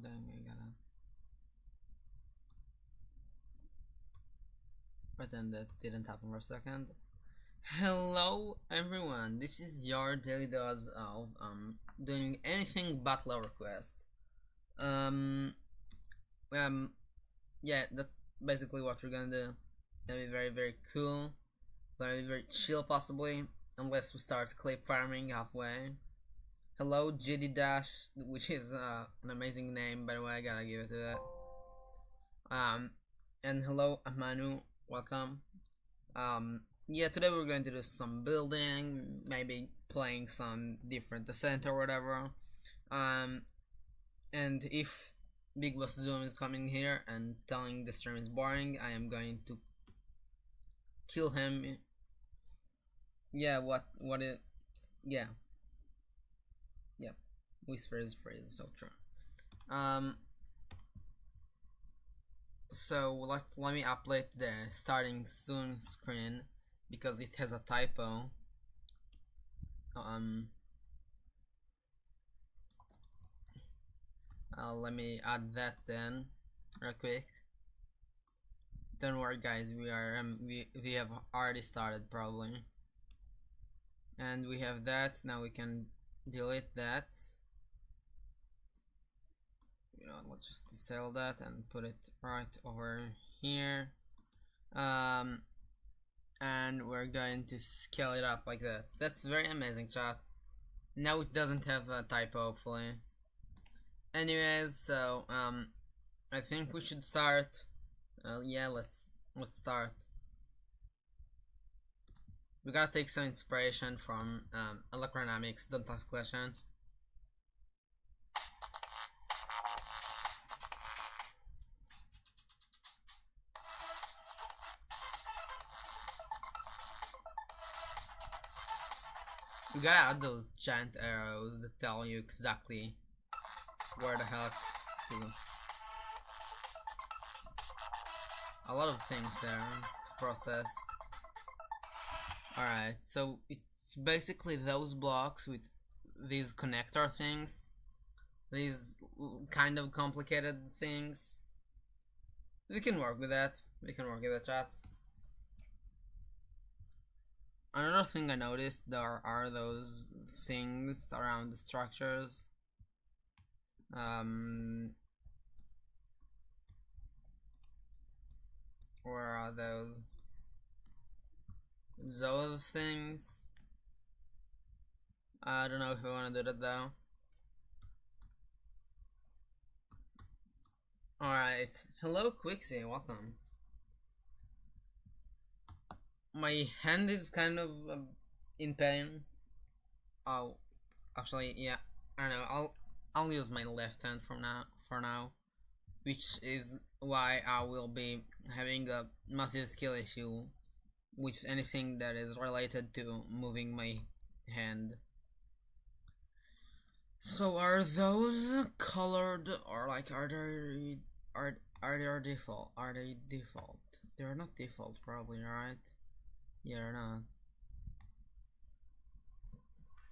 then I gotta pretend that didn't happen for a second. Hello everyone, this is your daily dose of doing anything but low request. Yeah, that's basically what we're gonna do. Gonna be very cool. Gonna be very chill possibly, unless we start clip farming halfway. Hello GD Dash, which is an amazing name by the way, I gotta give it to that. And hello Manu, welcome. Yeah, today we're going to do some building, maybe playing some different Descent or whatever. And if Big Boss Zoom is coming here and telling the stream is boring, I am going to kill him. Yeah, what it, yeah. Yep, Whisper is phrase, so true. So let me update the starting soon screen because it has a typo. Let me add that then real quick. Don't worry guys, we have already started probably, and we have that. Now we can delete that. You know, let's just disable that and put it right over here. And we're going to scale it up like that. That's very amazing, chat. Now it doesn't have a typo, hopefully. Anyways, so I think we should start. Yeah, let's start. We gotta take some inspiration from electrodynamics. Don't ask questions. You gotta add those giant arrows that tell you exactly where the heck to. A lot of things there to process. Alright, so it's basically those blocks with these connector things. These kind of complicated things. We can work with that. We can work with that, chat. Another thing I noticed, there are those things around the structures. Where are those? Those things. I don't know if we want to do that though. Alright, hello Quixie, welcome. My hand is kind of in pain. Oh, actually, yeah, I don't know. I'll use my left hand for now, which is why I will be having a massive skill issue with anything that is related to moving my hand. So are those colored, or like are they default? Are they default? They're not default, probably, right? Yeah, they're not.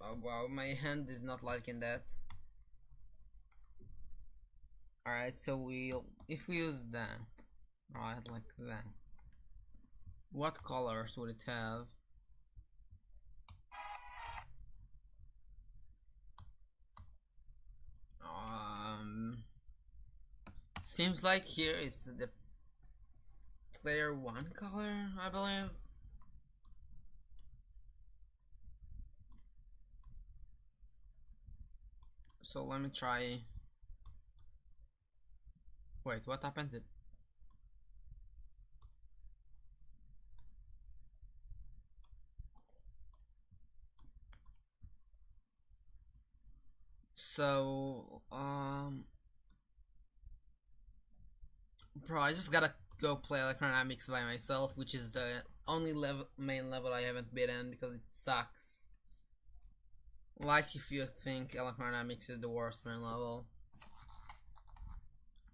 Oh wow, my hand is not liking that. Alright, so if we use that, right, like that, what colors would it have? Seems like here it's the player 1 color, I believe. So let me try. Wait, what happened? So bro, I just gotta go play electrodynamics by myself, which is the only main level I haven't beaten because it sucks. Like if you think electrodynamics is the worst main level.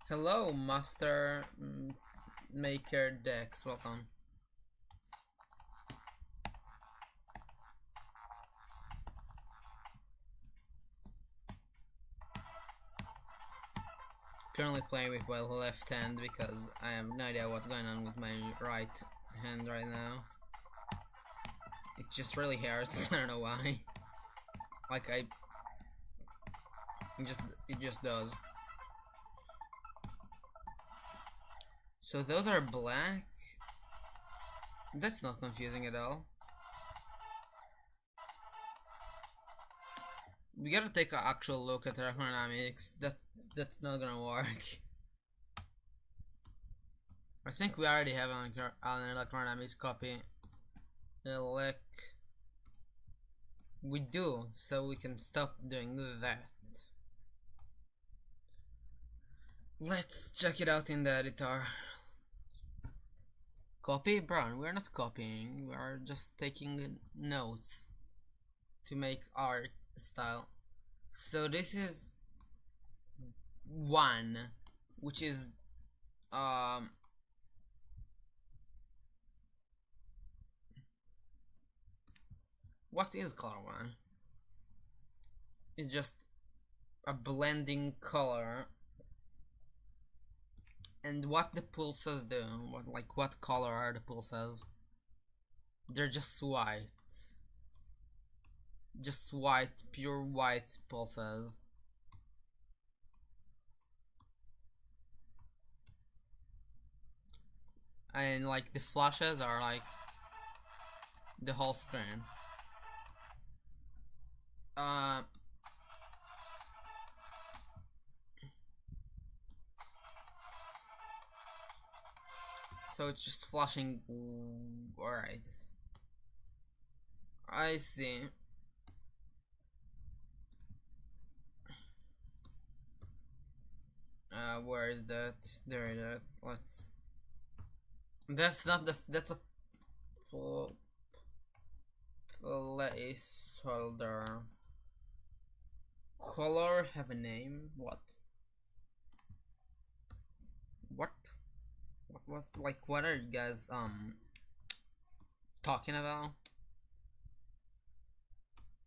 Hello, Master Maker Dex, welcome. currently playing with my left hand because I have no idea what's going on with my right hand right now. It just really hurts. I don't know why. Like it just does. So those are black. That's not confusing at all. We gotta take an actual look at electrodynamics. That's not gonna work. I think we already have an electrodynamics copy. We do, so we can stop doing that. Let's check it out in the editor. Copy? Bro, we're not copying, we are just taking notes to make our style. So this is 1, which is what is color 1? It's just a blending color. And what the pulses do, what color are the pulses? They're just white. Just white, pure white pulses. And like the flashes are like the whole screen. So it's just flashing. Alright. I see. Where is that? There it is. Let's. That's not the. That's a placeholder. Color have a name? What? What? Like, what are you guys talking about?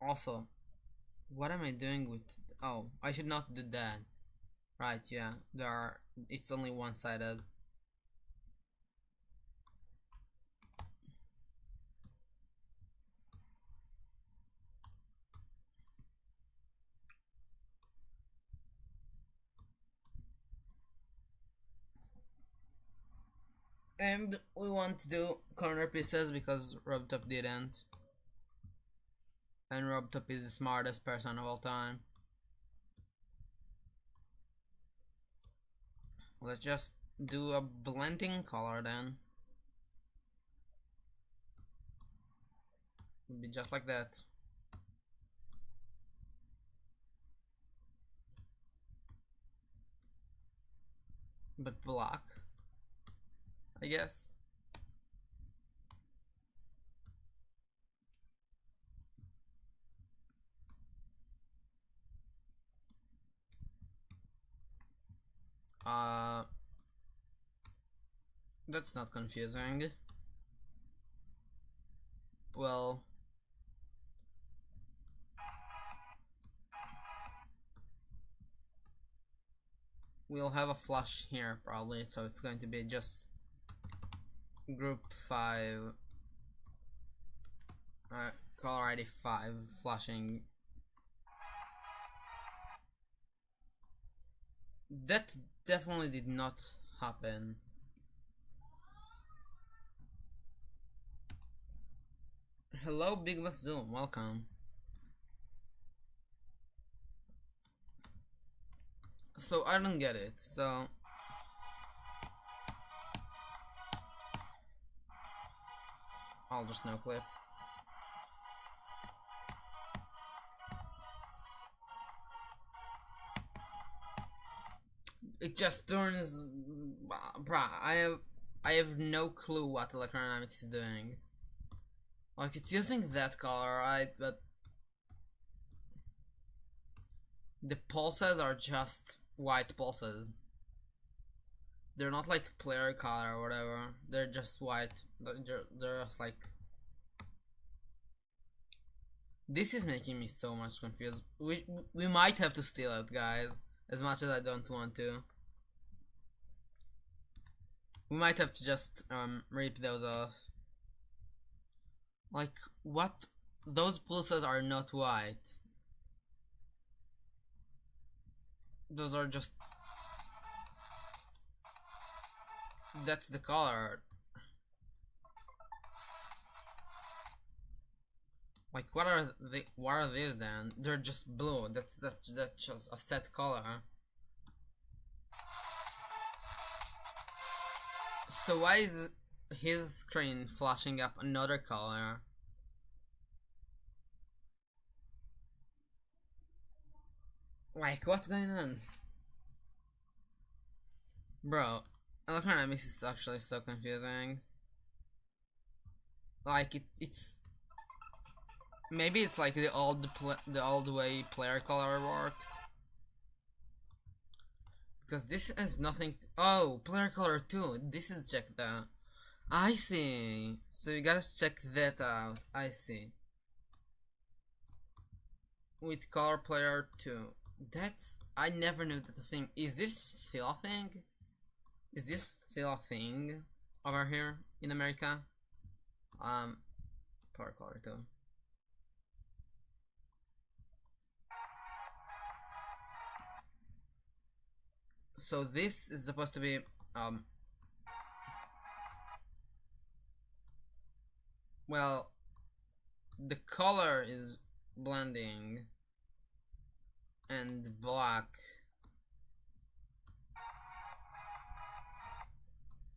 Also, what am I doing with? Oh, I should not do that. Right? Yeah, it's only one-sided. And we want to do corner pieces because RobTop didn't. And RobTop is the smartest person of all time. Let's just do a blending color then. It'll be just like that. But black, I guess. That's not confusing. Well, we'll have a flush here probably, so it's going to be just group 5, color ID 5 flashing. That definitely did not happen. Hello, Big Boss Zoom, welcome. So I don't get it. So I'll just no clip. It just turns, bruh. I have no clue what electrodynamics is doing. Like, it's using that color, right? But the pulses are just white pulses. They're not like player color or whatever. They're just white. They're just like. This is making me so much confused. We might have to steal it, guys. As much as I don't want to. We might have to just rip those off. Like, what? Those pulses are not white. Those are just... That's the color. Like, what are these then? They're just blue. That's just a set color. So why is his screen flashing up another color? Like, what's going on? Bro, electrodynamics is actually so confusing. Like, it's... Maybe it's like the old way player color worked. Because this has nothing oh, player color 2. This is checked out. I see. So you gotta check that out. I see. With color player 2. That's... I never knew that a thing. Is this still a thing? Is this still a thing over here in America? Player color 2. So this is supposed to be well, the color is blending and black,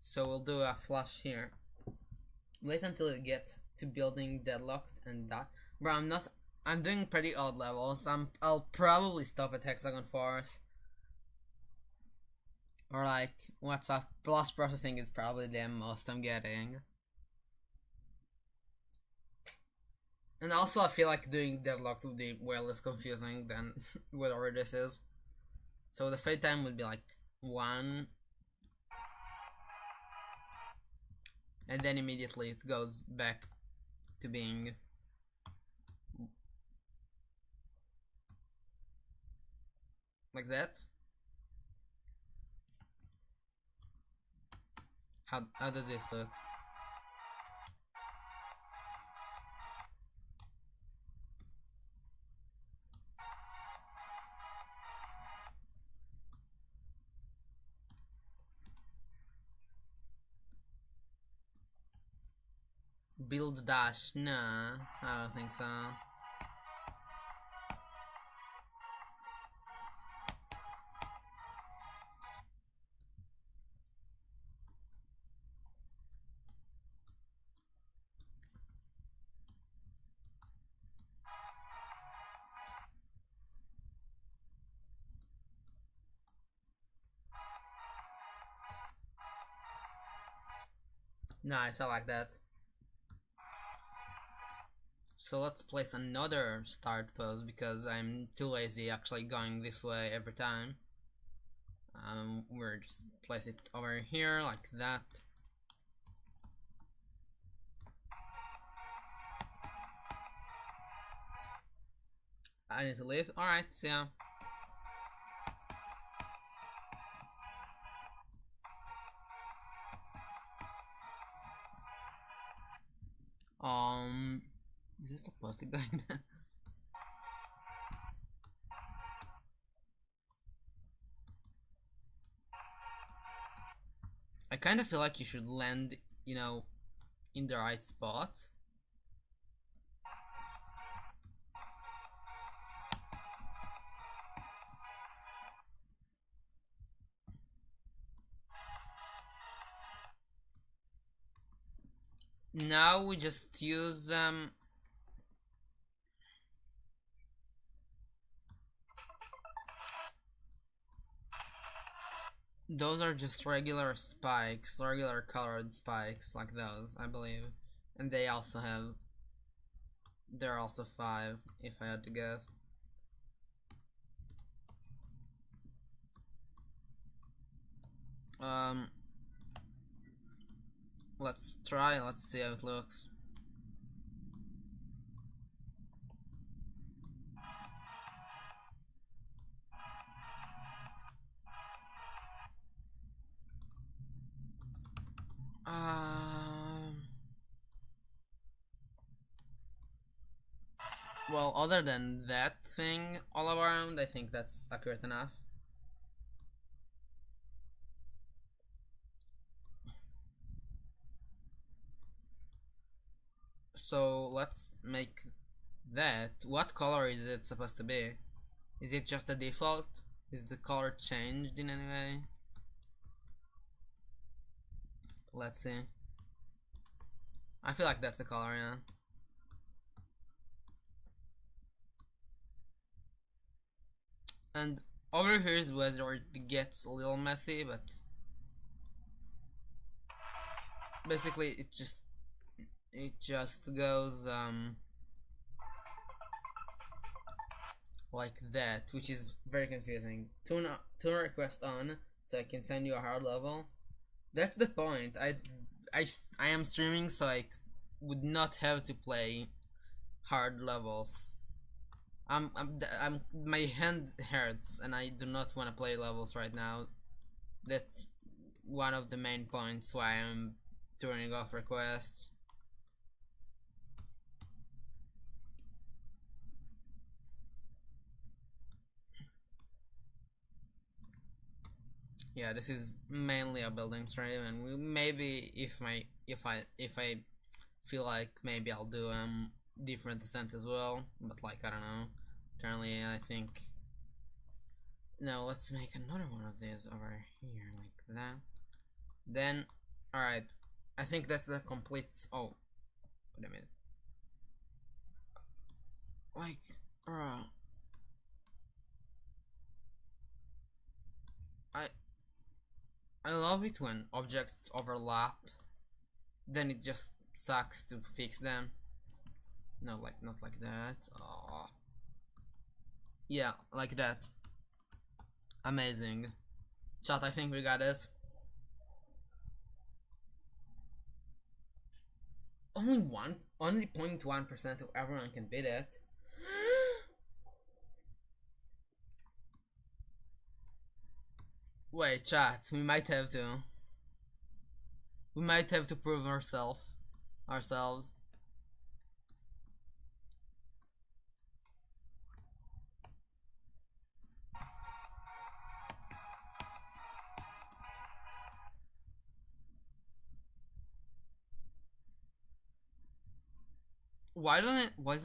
so we'll do a flash here. Wait until it gets to building deadlocked and that. Bro, I'm doing pretty odd levels. I'll probably stop at hexagon 4s. Or like, what's up? Plus processing is probably the most I'm getting. And also I feel like doing deadlocked would be way less confusing than whatever this is. So the fade time would be like 1. And then immediately it goes back to being like that. How does this look? Build dash? Nah, I don't think so. Nice, I like that. So let's place another start pose because I'm too lazy actually going this way every time. We're just place it over here like that. I need to leave. Alright, see ya. Is this a plastic bag? I kind of feel like you should land, you know, in the right spot. Now we just use those are just regular spikes, regular colored spikes like those, I believe. And they also have, they're also 5 if I had to guess. Let's try, let's see how it looks. Well, other than that thing all around, I think that's accurate enough. So let's make that. What color is it supposed to be? Is it just a default? Is the color changed in any way? Let's see. I feel like that's the color, yeah. And over here is where it gets a little messy, but basically it just goes like that, which is very confusing. Tune request on, so I can send you a hard level. That's the point. I am streaming, so I would not have to play hard levels. My hand hurts, and I do not want to play levels right now. That's one of the main points why I'm turning off requests. Yeah, this is mainly a building stream, and maybe if I feel like maybe I'll do different descent as well, but like I don't know. Currently, I think no. Let's make another one of these over here like that. Then, all right. I think that's the complete. Oh, wait a minute. Like, I love it when objects overlap. Then it just sucks to fix them. No, like not like that. Oh. Yeah, like that. Amazing. Chat, I think we got it. Only 0.1% of everyone can beat it. Wait, chat, we might have to. We might have to prove ourselves. Why doesn't it? Why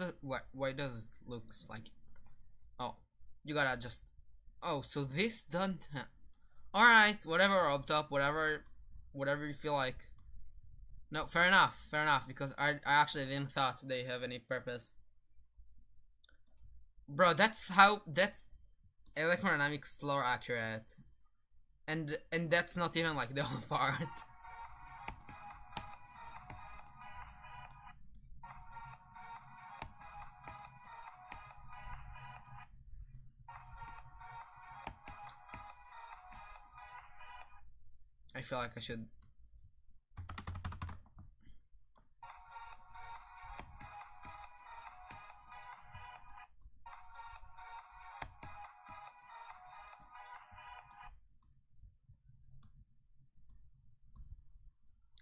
does it look like? Oh, you gotta just. Oh, so this doesn't. All right, whatever. Up top, whatever you feel like. No, fair enough, because I actually didn't thought they have any purpose. Bro, that's electrodynamic slow accurate. And that's not even like the whole part. I feel like I should.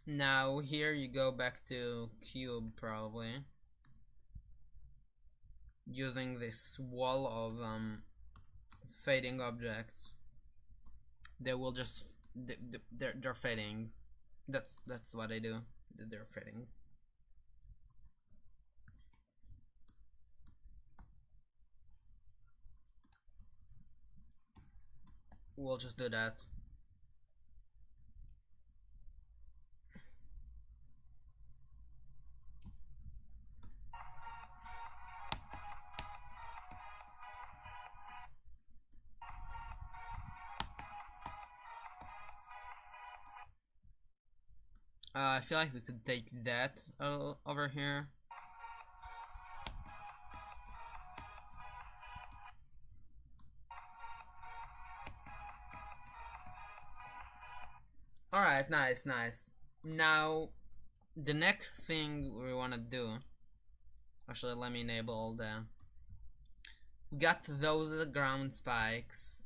Now here you go back to cube probably. Using this wall of fading objects. They will just they're fading. That's what they do. They're fading. We'll just do that. I feel like we could take that over here. Alright, nice. Now, the next thing we want to do. Actually, let me enable we got those ground spikes.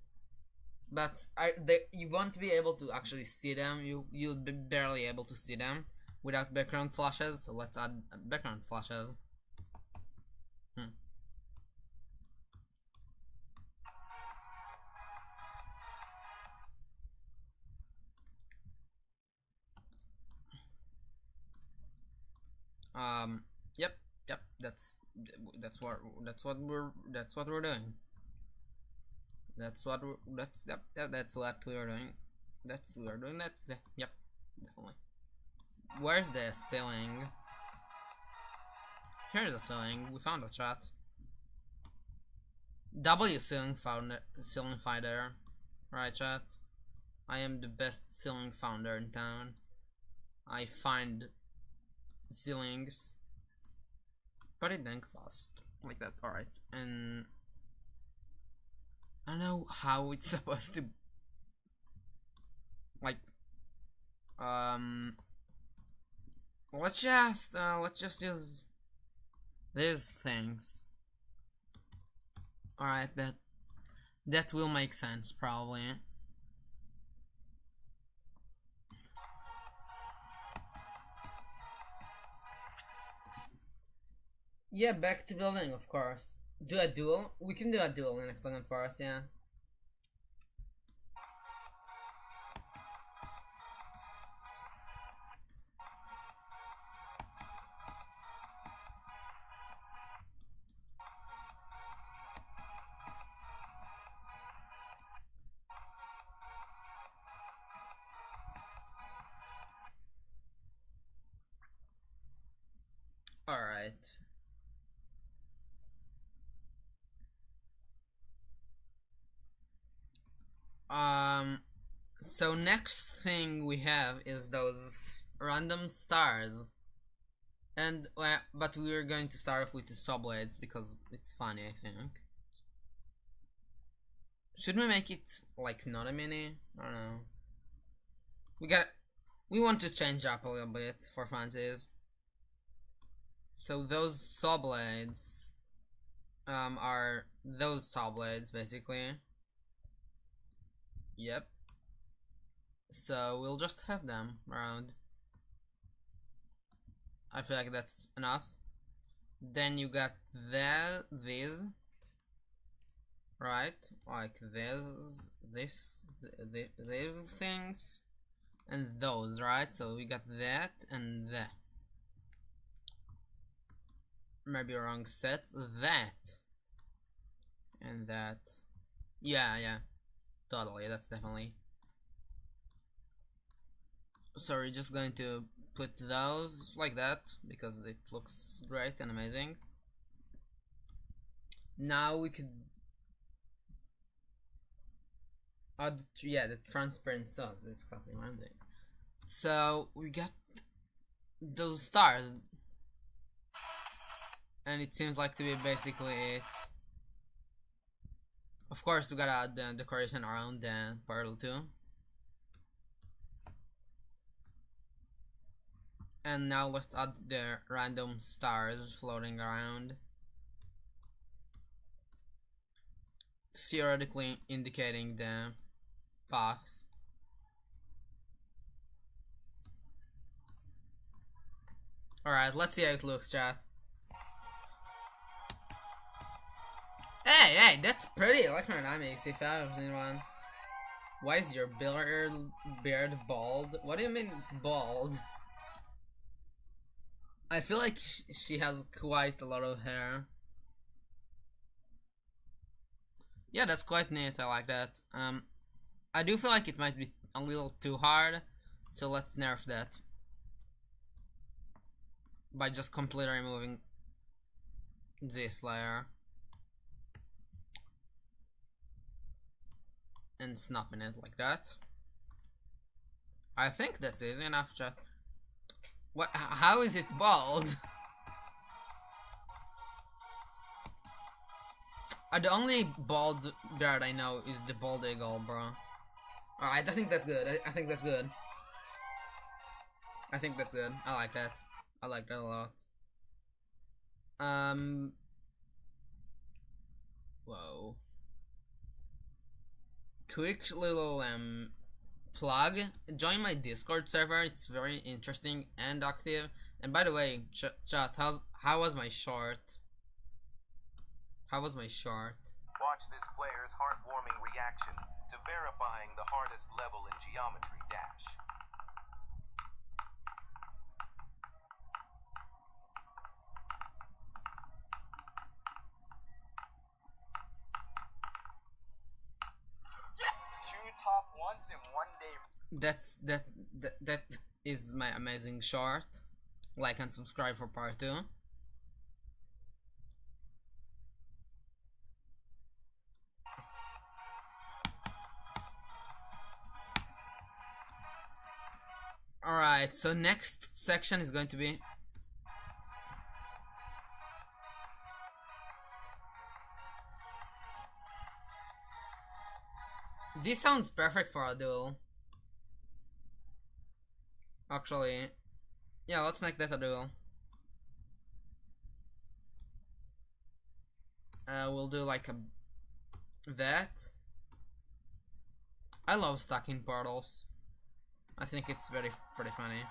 But you won't be able to actually see them. You'll be barely able to see them without background flashes. So let's add background flashes. Yep, yep. That's what we're doing. That's what we're doing. We're doing that. Yep, definitely. Where's the ceiling? Here's the ceiling. We found a chat. W ceiling finder. Right, chat. I am the best ceiling founder in town. I find ceilings pretty dang fast. Like that, alright. And I don't know how it's supposed to, like, let's just use these things. Alright, that will make sense probably. Yeah, back to building, of course. Do a duel? We can do a duel in Excellent Forest, yeah. Alright. So next thing we have is those random stars. And, but we're going to start off with the subblades because it's funny, I think. Should we make it, like, not a mini? I don't know. We want to change up a little bit for fancies. So those subblades, are those subblades, basically. Yep. So we'll just have them around. I feel like that's enough. Then you got these, right? Like these things, and those, right? So we got that and that. Maybe wrong set. That and that. Yeah. Totally. That's definitely. So we're just going to put those like that because it looks great and amazing. Now we could add, yeah, the transparent sauce. That's exactly what I'm doing. So we got those stars, and it seems like to be basically it. Of course, we gotta add the decoration around the portal too. And now let's add the random stars floating around, theoretically indicating the path. Alright, let's see how it looks, chat. Hey, that's pretty electrodynamics if I've seen one. Why is your beard bald? What do you mean bald? I feel like she has quite a lot of hair. Yeah, that's quite neat, I like that. I do feel like it might be a little too hard, so let's nerf that. By just completely removing this layer. And snapping it like that. I think that's easy enough, chat. What? How is it bald? The only bald beard I know is the bald eagle, bro. Alright, I think that's good. I think that's good. I think that's good. I like that. I like that a lot. Whoa. Quick little plug. Join my Discord server. It's very interesting and active. And by the way, chat, how was my short? How was my short? Watch this player's heartwarming reaction to verifying the hardest level in Geometry Dash. That is my amazing short. Like and subscribe for part 2. Alright, so next section is going to be this sounds perfect for a duel. Actually, yeah, let's make that a duel. We'll do like a that. I love stacking portals. I think it's pretty funny.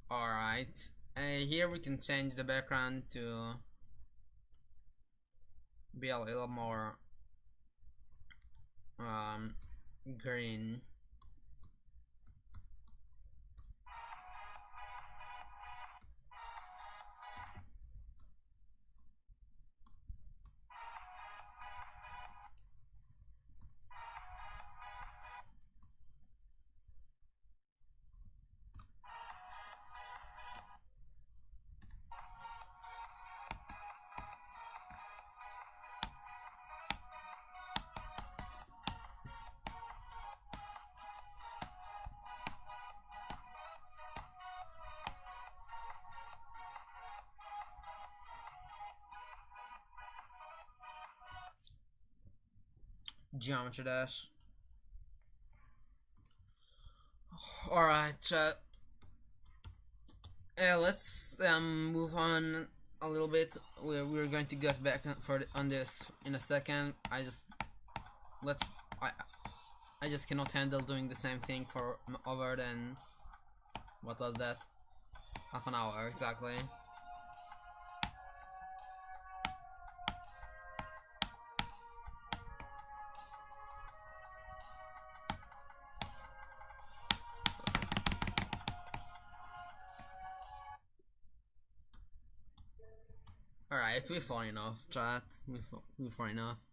Alright. Here we can change the background to be a little more green. Geometry dash. Alright, let's move on a little bit. We're going to get back on this in a second. I just cannot handle doing the same thing for over than what was that? Half an hour exactly. Alright, we're far enough, chat. We're far enough.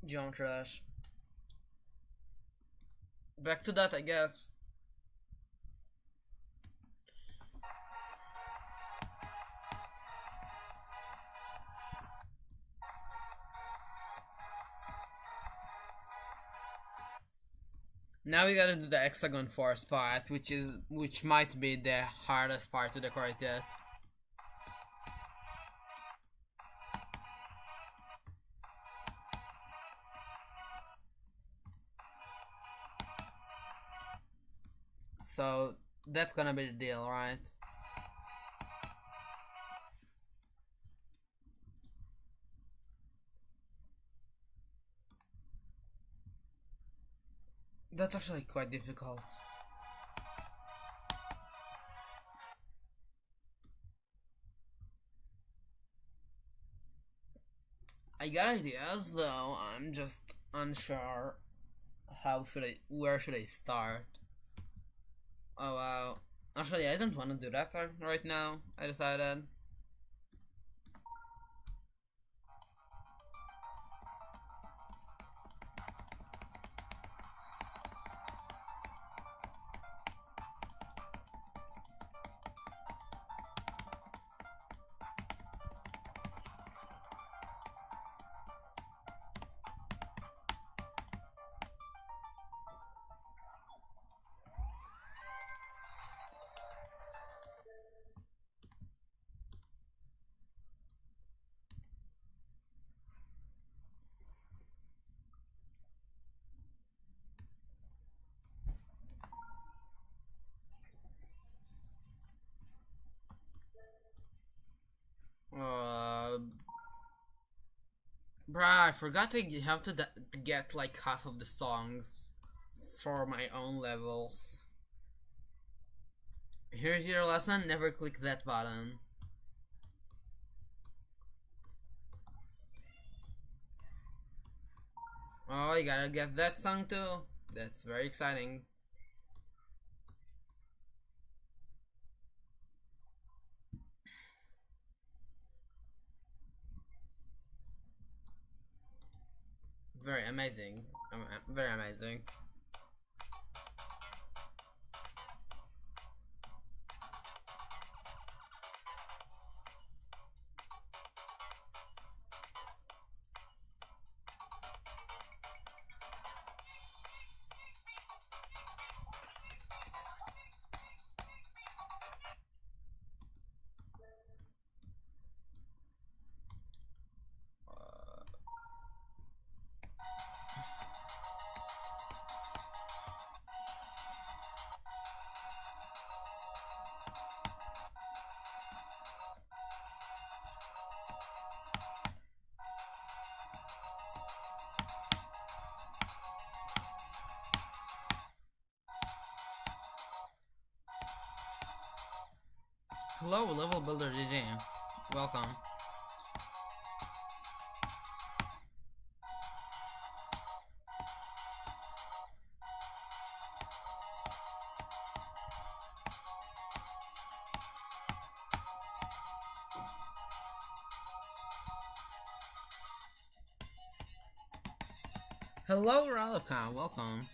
Geometry dash. Back to that, I guess. Now we gotta do the hexagon force part, which might be the hardest part to decorate yet. So that's gonna be the deal, right? That's actually quite difficult. I got ideas though, I'm just unsure where should I start? Oh wow. Actually I don't wanna do that right now, I decided. Bruh, I forgot to have to get like half of the songs for my own levels. Here's your lesson, never click that button. Oh, you gotta get that song too. That's very exciting. Very amazing. Very amazing. Hello, level builder GG. Welcome. Hello, Ralika. Welcome.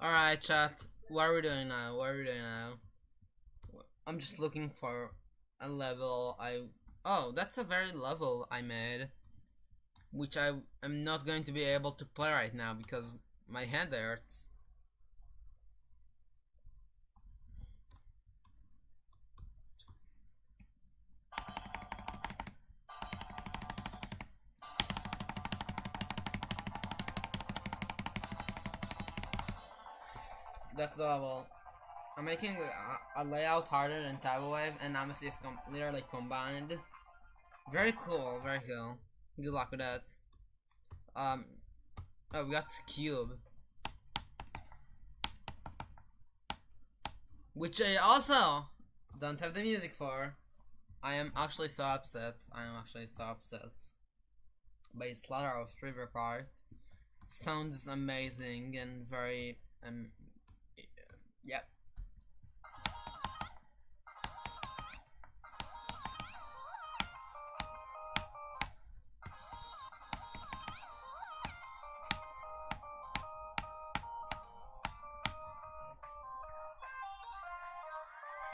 Alright, chat. What are we doing now? I'm just looking for a level. Oh, that's a very level I made, which I am not going to be able to play right now because my hand hurts. That's the level. I'm making a layout harder than Tabo Wave and Amethyst literally combined. Very cool, very cool. Good luck with that. Oh, we got Cube. Which I also don't have the music for. I am actually so upset. By Slaughter of River part. Sounds amazing and very yeah.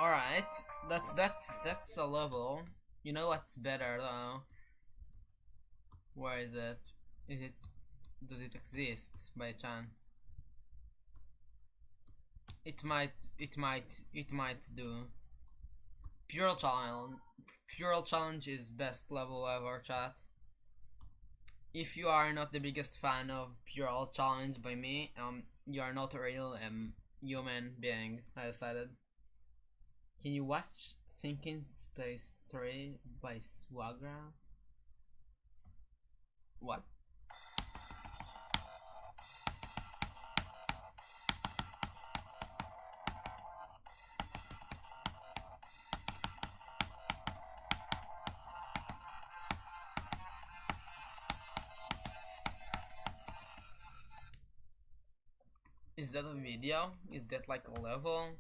Alright, that's a level. You know what's better though? Where is it? Does it exist by chance? It might do. Pure challenge is best level ever, chat. If you are not the biggest fan of Pure Challenge by me, you are not a real human being, I decided. Can you watch Thinking Space 3 by Swagra? What? Is that a video? Is that like a level?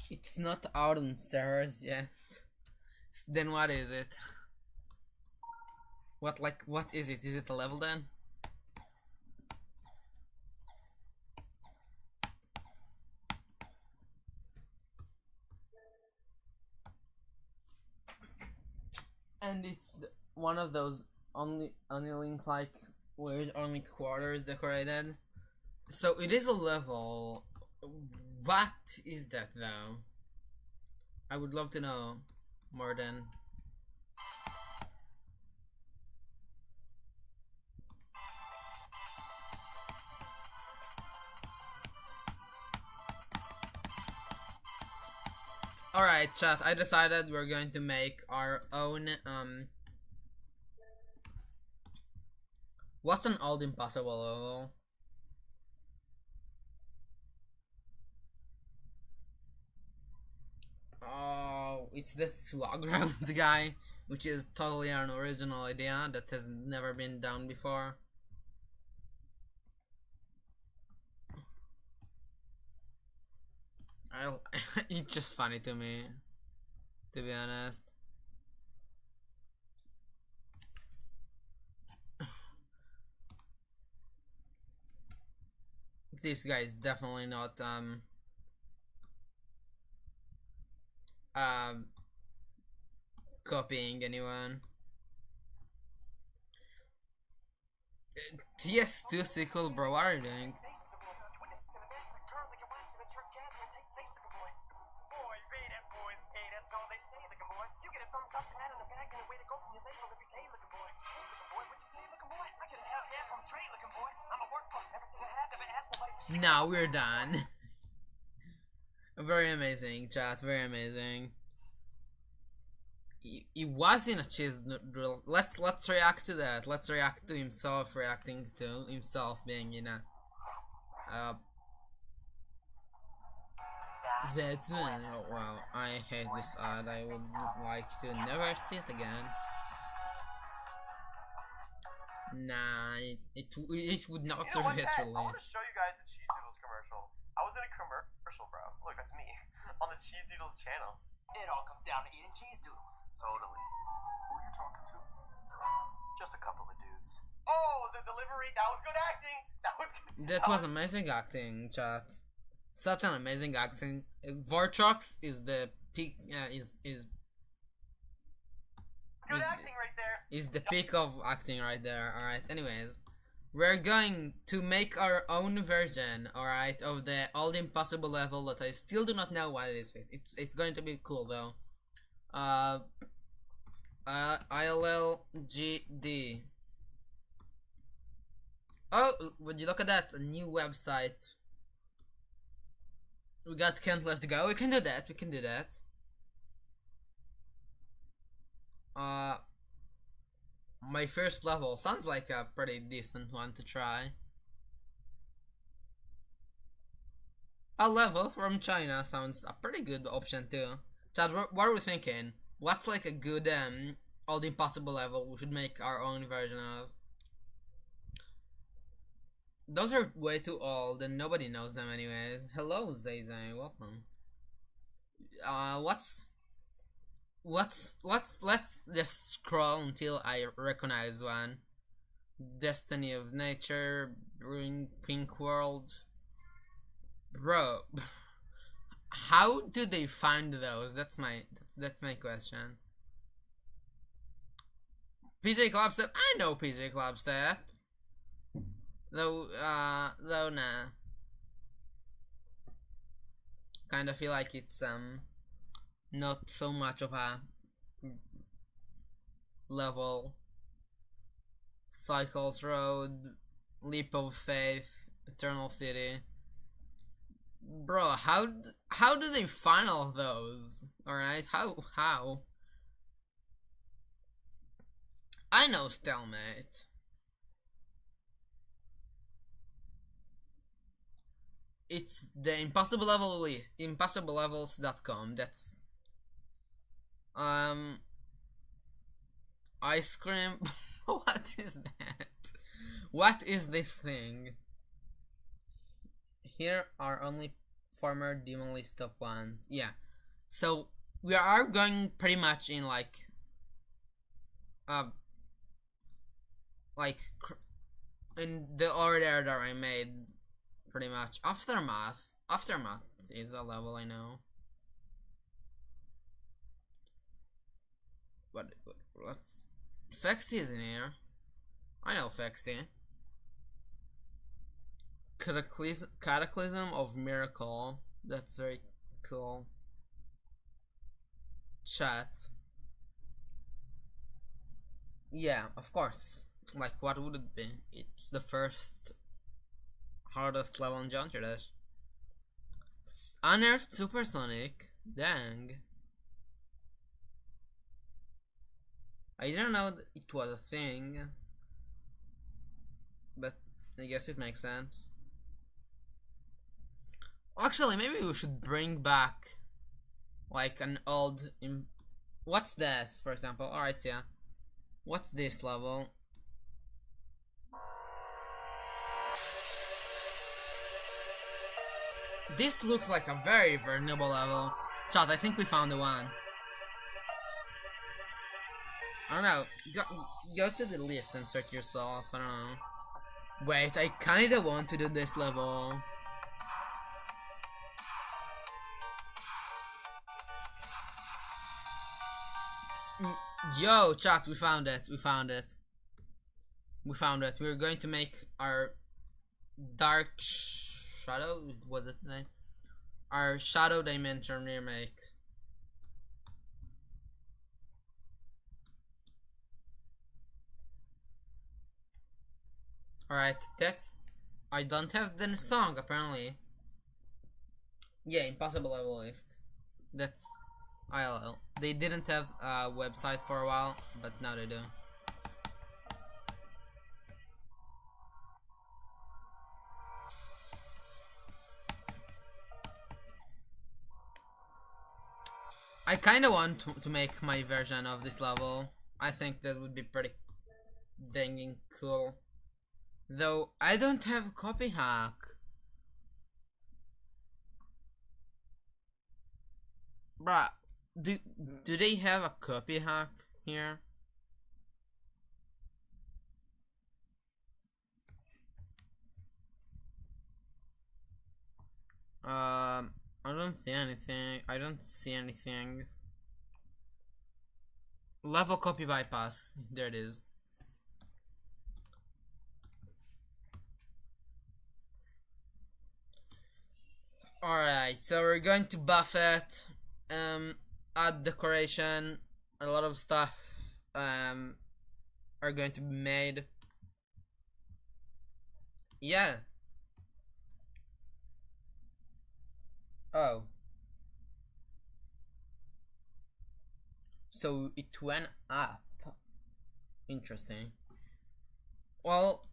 It's not out on servers yet. Then what is it? What is it? Is it a level then? And it's one of those only link like where only quarters decorated. So it is a level. What is that though? I would love to know more than. Alright, chat, I decided we're going to make our own what's an old impossible level? Oh, it's the swag round guy, which is totally an original idea that has never been done before. It's just funny to me, to be honest. This guy is definitely not um copying anyone. TS2 sequel, bro, what are you doing? Now we're done. Very amazing, chat. Very amazing. He was in a cheese drill. Let's react to that. Let's react to himself reacting to himself being in a. That's oh, wow. I hate this ad. I would like to never see it again. Nah, it would not You know what, get Pat? I released. want to show you guys the Cheese Doodles commercial. I was in a commercial, bro. Look, that's me on the Cheese Doodles channel. It all comes down to eating cheese doodles. Totally. Who are you talking to? Just a couple of dudes. Oh, the delivery. That was good acting. That was good. That was amazing acting, chat. Such an amazing acting. Vortrox is the peak. Is good acting right there. Is the peak of acting right there. All right. Anyways, we're going to make our own version. All right, of the All the Impossible level that I still do not know what it is. It's going to be cool though. ILLGD. Oh, would you look at that? A new website. We got Can't Let Go. We can do that. We can do that. My first level sounds like a pretty decent one to try. A level from China sounds a pretty good option too. Chad, what are we thinking? What's like a good All the Impossible level we should make our own version of? Those are way too old and nobody knows them anyways. Hello, Zay, welcome. Let's just scroll until I recognize one. Destiny of Nature, Brewing Pink World. Bro, how do they find those? That's my question. PJ Clubstep, I know PJ Clubstep. Though nah. Kinda feel like it's not so much of a level. Cycles Road, Leap of Faith, Eternal City. Bro, how do they find all those? Alright, how? I know Stalemate. It's the Impossible Level ImpossibleLevels.com. That's ice cream. What is that? What is this thing? Here are only former demon list top ones. Yeah, so we are going pretty much in like in the order that I made. Pretty much. Aftermath is a level I know. But let's. Fexy is in here. I know Fexy. Cataclysm of Miracle. That's very cool. Chat. Yeah, of course. Like, what would it be? It's the first hardest level in John Dash. Unearthed Supersonic. Dang. I didn't know that it was a thing. But I guess it makes sense. Actually, maybe we should bring back like an old. What's this, for example? Alright, yeah. What's this level? This looks like a very vulnerable level. Chat, I think we found the one. I don't know. Go to the list and search yourself. I don't know. Wait, I kinda want to do this level. Yo, chat, we found it. We found it. We found it. We're going to make our Dark Shadow. Was it the name? Our Shadow Dimension remake. Alright, that's. I don't have the song apparently. Yeah, impossible level list. That's ILL. They didn't have a website for a while, but now they do. I kinda want to make my version of this level. I think that would be pretty danging cool. Though I don't have a copy hack. Bruh, do they have a copy hack here? I don't see anything. I don't see anything. Level copy bypass. There it is. Alright, so we're going to buff it. Add decoration. A lot of stuff are going to be made. Yeah. Oh. So it went up. Interesting. Well,